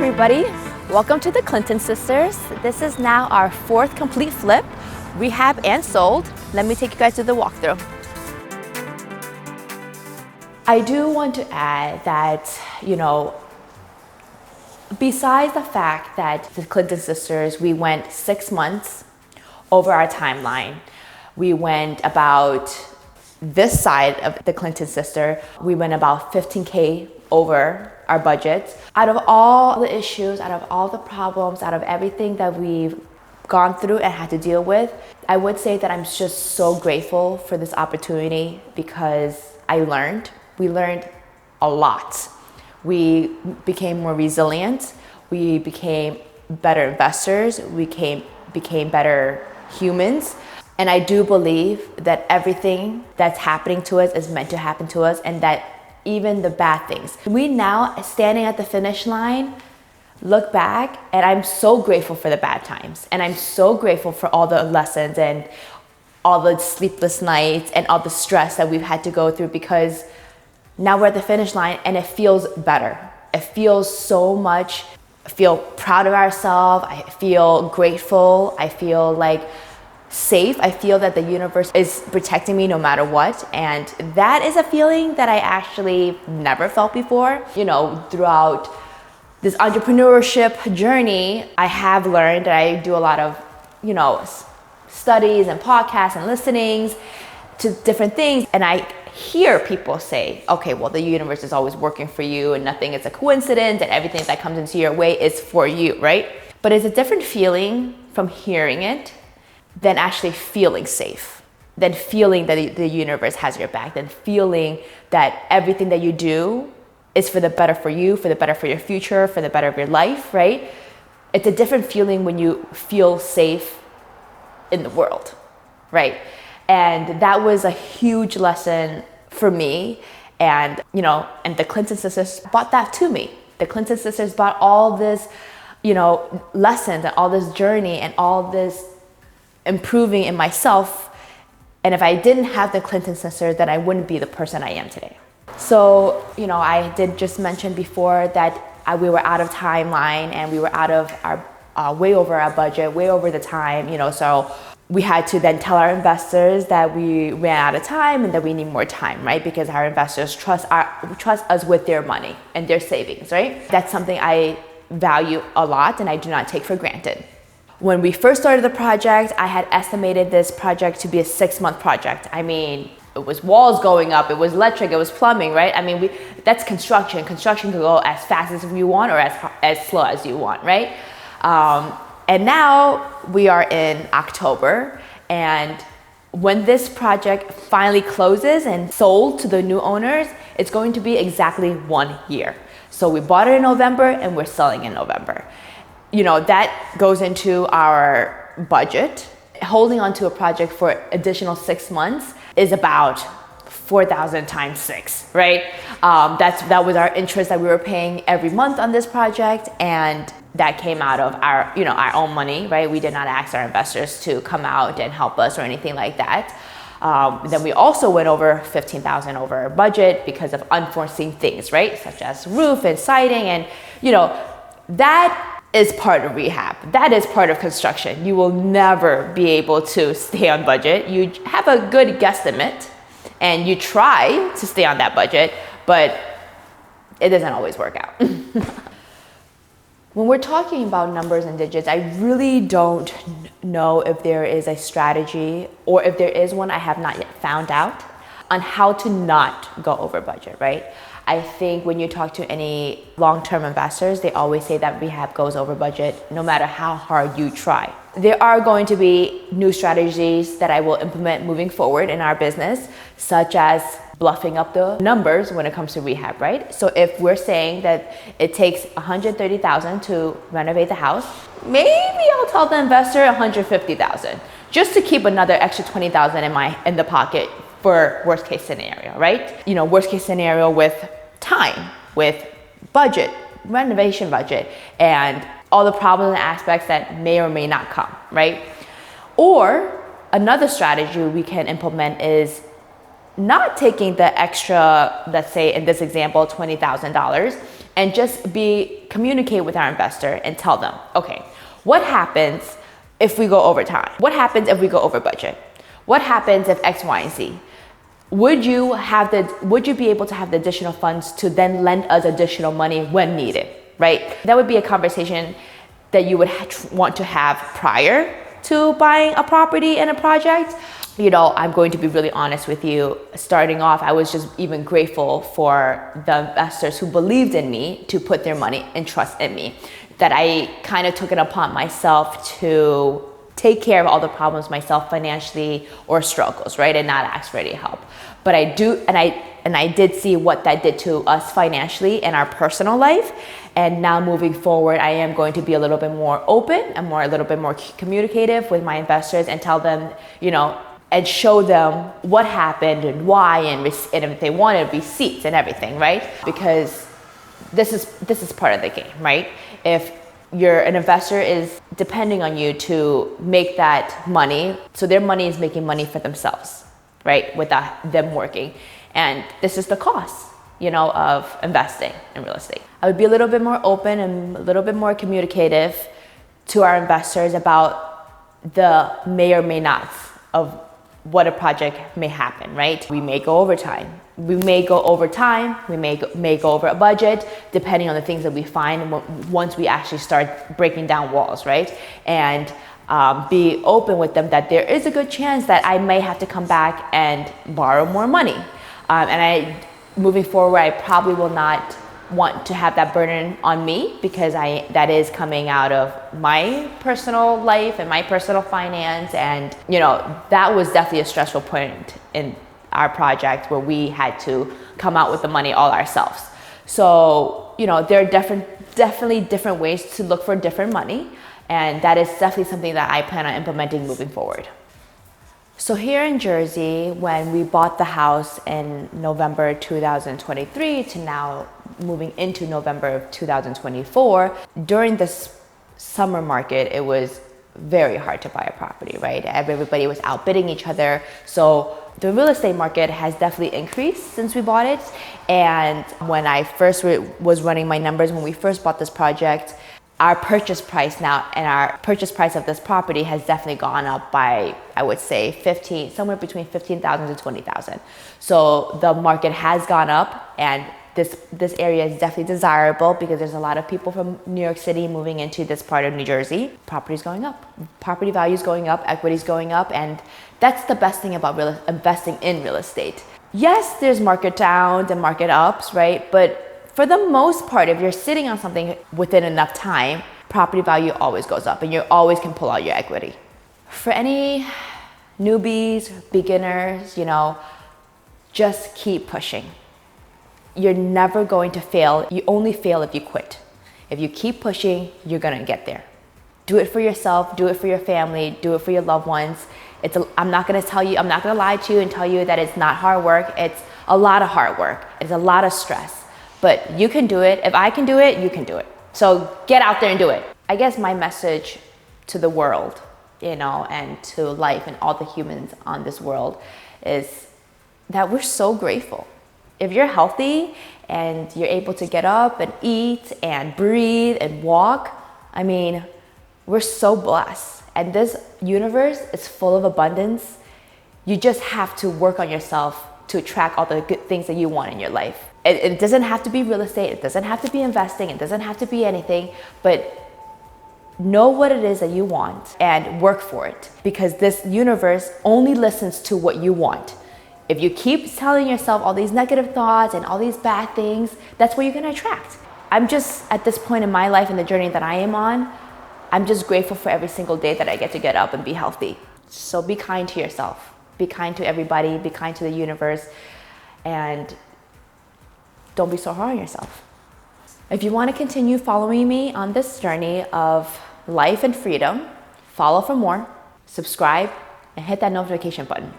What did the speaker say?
everybody. Welcome to the Clinton Sisters. This is now our 4th complete flip, rehab and sold. Let me take you guys to the walkthrough. I do want to add that, besides the fact that the Clinton Sisters, we went 6 months over our timeline. We went about this side of the Clinton sister, we went about $15K over our budget. Out of all the issues, out of all the problems, out of everything that we've gone through and had to deal with, I would say that I'm just so grateful for this opportunity because we learned a lot. We became more resilient. We became better investors. We became better humans. And I do believe that everything that's happening to us is meant to happen to us, and that even the bad things. We now, standing at the finish line, look back, and I'm so grateful for the bad times. And I'm so grateful for all the lessons and all the sleepless nights and all the stress that we've had to go through, because now we're at the finish line and it feels better. It feels so much. I feel proud of ourselves. I feel grateful. I feel like safe. I feel that the universe is protecting me no matter what. And that is a feeling that I actually never felt before. Throughout this entrepreneurship journey, I have learned that I do a lot of, studies and podcasts and listenings to different things. And I hear people say, okay, well, the universe is always working for you and nothing is a coincidence and everything that comes into your way is for you, right? But it's a different feeling from hearing it than actually feeling safe, than feeling that the universe has your back, than feeling that everything that you do is for the better for you, for the better for your future, for the better of your life, right? It's a different feeling when you feel safe in the world, right? And that was a huge lesson for me. And, and the Clinton Sisters brought that to me. The Clinton Sisters brought all this, lessons and all this journey and all this improving in myself. And if I didn't have the Clinton Sisters, then I wouldn't be the person I am today. So, I did just mention before that we were out of timeline and we were out of our way over our budget, way over the time, so we had to then tell our investors that we ran out of time and that we need more time, right? Because our investors trust us with their money and their savings, right? That's something I value a lot and I do not take for granted. When we first started the project, I had estimated this project to be a 6-month project. I mean, it was walls going up, it was electric, it was plumbing, right? I mean, that's construction. Construction can go as fast as you want or as slow as you want, right? And now we are in October, and when this project finally closes and sold to the new owners, it's going to be exactly 1 year. So we bought it in November and we're selling in November. That goes into our budget. Holding on to a project for additional 6 months is about 4,000 times 6, right? That was our interest that we were paying every month on this project, and that came out of our own money, right? We did not ask our investors to come out and help us or anything like that. Then we also went over 15,000 over our budget because of unforeseen things, right? Such as roof and siding, and that is part of rehab. That is part of construction. You will never be able to stay on budget. You have a good guesstimate and you try to stay on that budget, but it doesn't always work out. When we're talking about numbers and digits, I really don't know if there is a strategy, or if there is one, I have not yet found out, on how to not go over budget, right? I think when you talk to any long-term investors, they always say that rehab goes over budget no matter how hard you try. There are going to be new strategies that I will implement moving forward in our business, such as bluffing up the numbers when it comes to rehab, right? So if we're saying that it takes $130,000 to renovate the house, maybe I'll tell the investor $150,000 just to keep another extra $20,000 in the pocket for worst case scenario, right? Worst case scenario with time, with budget, renovation budget, and all the problems and aspects that may or may not come, right? Or another strategy we can implement is not taking the extra, let's say in this example, $20,000, and just be communicate with our investor and tell them, okay, what happens if we go over time? What happens if we go over budget? What happens if X, Y, and Z? Would you be able to have the additional funds to then lend us additional money when needed, right? That would be a conversation that you would want to have prior to buying a property and a project. You know, I'm going to be really honest with you. Starting off, I was just even grateful for the investors who believed in me to put their money and trust in me. That I kind of took it upon myself to take care of all the problems myself financially or struggles, right? And not ask for any help. But I did see what that did to us financially in our personal life. And now moving forward, I am going to be a little bit more open and a little bit more communicative with my investors and tell them, you know, and show them what happened and why, and if they wanted receipts and everything, right? Because this is part of the game, right? If an investor is depending on you to make that money, so their money is making money for themselves, right? Without them working. And this is the cost, you know, of investing in real estate. I would be a little bit more open and a little bit more communicative to our investors about the may or may not of what a project may happen, right? We may go over time. We may go over time. We may go over a budget, depending on the things that we find once we actually start breaking down walls, right? And be open with them that there is a good chance that I may have to come back and borrow more money. Moving forward, I probably will not want to have that burden on me, because that is coming out of my personal life and my personal finance. And, you know, that was definitely a stressful point in our project where we had to come out with the money all ourselves. So, you know, there are definitely different ways to look for different money. And that is definitely something that I plan on implementing moving forward. So here in Jersey, when we bought the house in November 2023 to now moving into November of 2024, during this summer market, it was very hard to buy a property, right? Everybody was outbidding each other. So the real estate market has definitely increased since we bought it. And when I first was running my numbers, when we first bought this project, our purchase price now and our purchase price of this property has definitely gone up by, I would say, somewhere between 15,000 to 20,000. So the market has gone up, and this area is definitely desirable because there's a lot of people from New York City moving into this part of New Jersey. Property's going up, property values going up, equity's going up, and that's the best thing about investing in real estate. Yes, there's market downs and market ups, right? But for the most part, if you're sitting on something within enough time, property value always goes up and you always can pull out your equity. For any newbies, beginners, you know, just keep pushing. You're never going to fail. You only fail if you quit. If you keep pushing, you're gonna get there. Do it for yourself, do it for your family, do it for your loved ones. I'm not gonna lie to you and tell you that it's not hard work. It's a lot of hard work. It's a lot of stress. But you can do it. If I can do it, you can do it. So get out there and do it. I guess my message to the world, you know, and to life and all the humans on this world is that we're so grateful. If you're healthy and you're able to get up and eat and breathe and walk, I mean, we're so blessed. And this universe is full of abundance. You just have to work on yourself to attract all the good things that you want in your life. It doesn't have to be real estate. It doesn't have to be investing. It doesn't have to be anything, but know what it is that you want and work for it, because this universe only listens to what you want. If you keep telling yourself all these negative thoughts and all these bad things, that's what you're gonna attract. I'm just at this point in my life and the journey that I am on, I'm just grateful for every single day that I get to get up and be healthy. So be kind to yourself. Be kind to everybody. Be kind to the universe. And don't be so hard on yourself. If you want to continue following me on this journey of life and freedom, follow for more, subscribe, and hit that notification button.